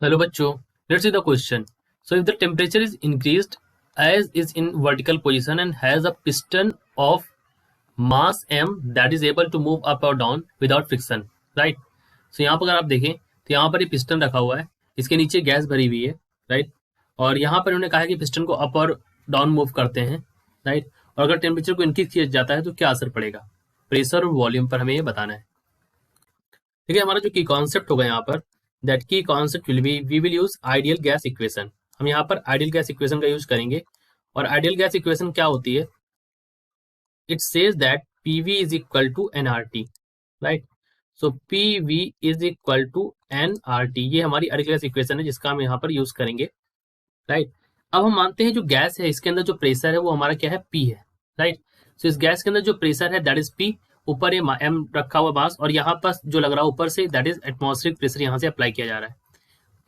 Hello बच्चों, let's see the question. So if the temperature is increased as is in vertical position and has a piston of mass m that is able to move up or down without friction, right? So यहाँ पर अगर आप देखें तो यहाँ पर ये piston रखा हुआ है, इसके नीचे गैस भरी हुई है, राइट? और यहाँ पर उन्होंने कहा है कि पिस्टन को अप और डाउन मूव करते हैं, राइट? और अगर टेम्परेचर को इंक्रीज किया जाता है तो क्या असर पड़ेगा? प्रेशर और वॉल्यूम पर हमें ये बताना है। ठीक है, हमारा जो की कॉन्सेप्ट होगा यहाँ पर, दैट की concept will be we will use ideal gas equation. हम यहाँ पर आइडियल गैस इक्वेशन का यूज करेंगे। और आइडियल गैस इक्वेशन क्या होती है? It says that PV is equal to NRT, right? So PV is equal to NRT, ये हमारी आइडियल गैस इक्वेशन है जिसका हम यहाँ पर यूज करेंगे, राइट? अब हम मानते हैं जो गैस है इसके अंदर जो प्रेशर है वो हमारा क्या है? पी है, राइट? सो इस गैस के अंदर जो प्रेशर है दैट इज पी, ऊपर ये एम रखा हुआ मास, और यहाँ पर जो लग रहा है ऊपर say that is atmospheric pressure यहाँ से अप्लाई किया जा रहा है।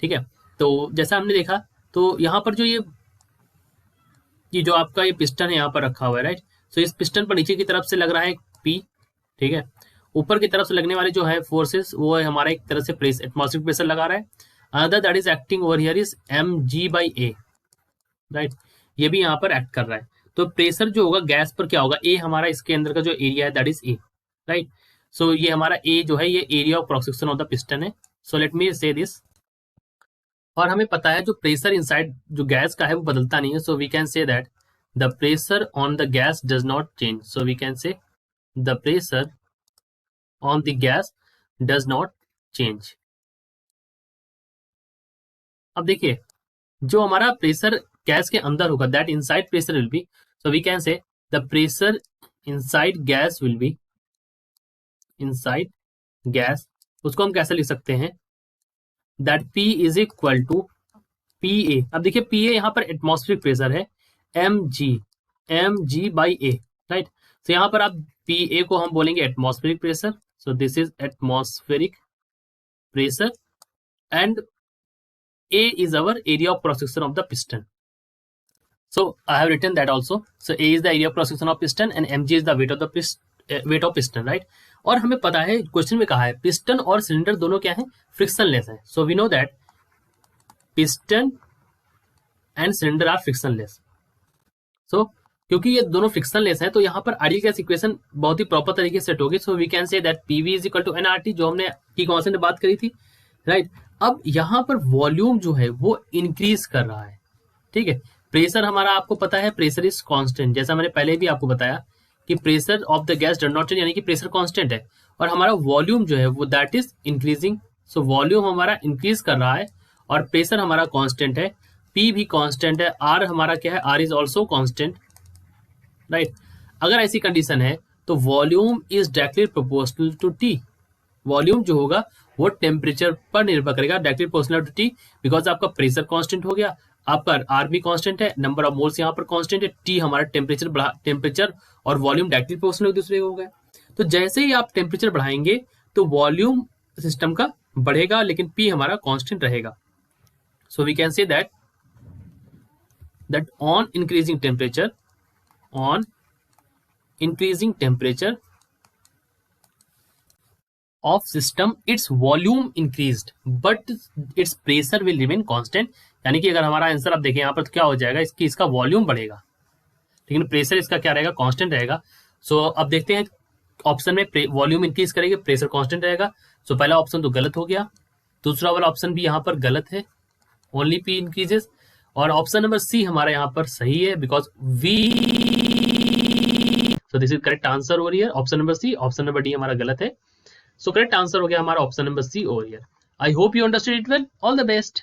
ठीक है, तो जैसा हमने देखा तो यहाँ पर जो ये जो आपका ये पिस्टन है यहाँ पर रखा हुआ है, राइट? सो इस पिस्टन पर नीचे की तरफ से लग रहा है पी, ठीक है? ऊपर की तरफ से लगने वाले जो है फोर्सेस वो है हमारा एक तरह से एटमॉस्फेरिक प्रेशर लगा रहा है। Another that is acting over here is M G by A, right? ये भी यहाँ पर एक्ट कर रहा है। तो प्रेशर जो होगा गैस पर क्या होगा? ए हमारा इसके अंदर का जो एरिया है that is a, right? So ये हमारा ए जो है ये area of cross section of the piston है। सो लेट मी से दिस। और हमें पता है जो प्रेशर इनसाइड जो गैस का है वो बदलता नहीं है। So we can say that the pressure on the gas does not change. So we can say the pressure on the gas does not change. अब देखिए जो हमारा प्रेशर गैस के अंदर होगा that inside pressure will be, so we can say the pressure inside gas will be, inside gas उसको हम कैसे लिख सकते हैं? That P is equal to PA। अब देखिए PA यहाँ पर एटमॉस्फेरिक प्रेशर है mg बाई A, राइट? तो यहाँ पर आप PA को हम बोलेंगे atmospheric pressure. So this is atmospheric pressure and A is our area of cross section of the piston. So I have written that also. So A is the area of cross section of piston and mg is the weight of the piston, right? और हमें पता है question में कहा है piston और cylinder दोनों क्या है? फ्रिक्शनलेस है। So we know that piston and cylinder are frictionless. So क्योंकि ये दोनों फ्रिक्शनलेस है तो यहाँ पर आइडियल गैस इक्वेशन बहुत ही प्रॉपर तरीके से सेट होगी। So we can say that PV is equal to nRT, जो हमने की कॉन्सेप्ट में बात करी थी, राइट? अब यहाँ पर वॉल्यूम जो है वो इंक्रीज कर रहा है, ठीक है? प्रेशर हमारा आपको पता है प्रेशर इज कांस्टेंट, जैसा मैंने पहले भी आपको बताया कि pressure of the gas does not change, यानी कि प्रेशर कांस्टेंट है। और हमारा वॉल्यूम जो है वो that is increasing. So volume हमारा इंक्रीज कर रहा है और प्रेशर हमारा कांस्टेंट है, पी भी कांस्टेंट है, आर हमारा क्या है? R is also constant, right? अगर ऐसी कंडीशन है तो volume is directly proportional to T. Volume जो होगा वो टेम्परेचर पर निर्भर करेगा, directly proportional to T, because आपका प्रेशर कांस्टेंट हो गया, आपका आर भी कांस्टेंट है, नंबर ऑफ मोल्स यहाँ पर कांस्टेंट है, टी हमारा टेम्परेचर और वॉल्यूम डायरेक्टली प्रोपोर्शनल एक दूसरे को हो गया। तो जैसे ही आप टेम्परेचर बढ़ाएंगे तो वॉल्यूम सिस्टम का बढ़ेगा लेकिन पी हमारा कांस्टेंट रहेगा। So we can say that on increasing temperature of system its volume increased but its pressure will remain constant। यानी कि अगर हमारा आंसर आप देखें यहाँ पर तो क्या हो जाएगा? इसका वॉल्यूम बढ़ेगा लेकिन प्रेशर इसका क्या रहेगा? कांस्टेंट रहेगा। सो अब देखते हैं ऑप्शन में वॉल्यूम इंक्रीज करेंगे प्रेशर कांस्टेंट रहेगा। सो पहला ऑप्शन तो गलत हो गया, दूसरा वाला ऑप्शन भी यहाँ पर गलत है, ओनली पी इंक्रीजेस। और ऑप्शन नंबर सी हमारा यहाँ पर सही है because we, so this is correct answer हो रही है option number C. Option number D हमारा गलत है। सो करेक्ट आंसर हो गया हमारा option number C over here. I hope you understood it well. All the best.